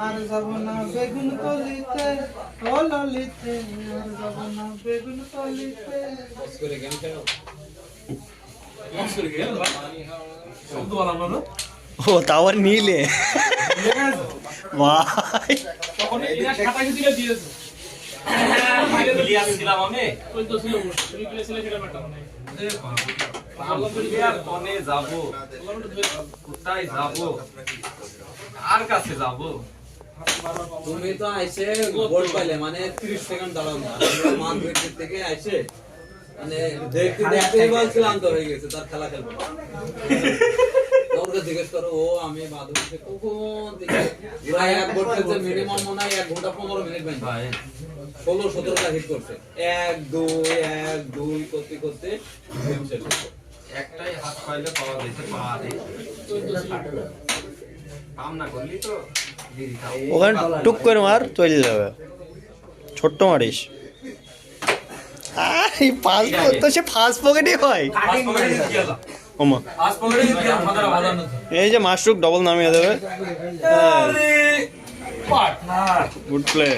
আর যাব না বেগুন কলিতে ও ললিতে, আর যাব না বেগুন কলিতে। ও তাও আর নিলে ভাই যাবো কোথায় যাবো আর কাছে যাবো? তুমি তো আইসে গোল পাইলে মানে 30 সেকেন্ড দাঁড়াও না, মান থেকে আইসে মানে দেখতে দেখতেই বলছিলাম তো হয়ে গেছে তার খেলা খেলবো। ওকে জিজ্ঞেস করো ও আমি বাদুড়িতে কখন থেকে ওরা এক গোল খেলছে মিনিমাম মনে হয় 1 ঘন্টা 15 মিনিট বাইন ভাই 16-17টা হিট করছে 1-2 করতে করতে গেম শেষ হচ্ছে। একটাই হাত পাইলে পাওয়া যেতে পারে, কাম না করলি তো ওখানে টুক করে মার চলে যাবে, ছোট্ট মারিস। এই পাঁচ তো সে ফার্স্ট পকেটই হয়। ওমা এই যে মাশরুক ডবল নামিয়ে দেবে, গুড প্লে।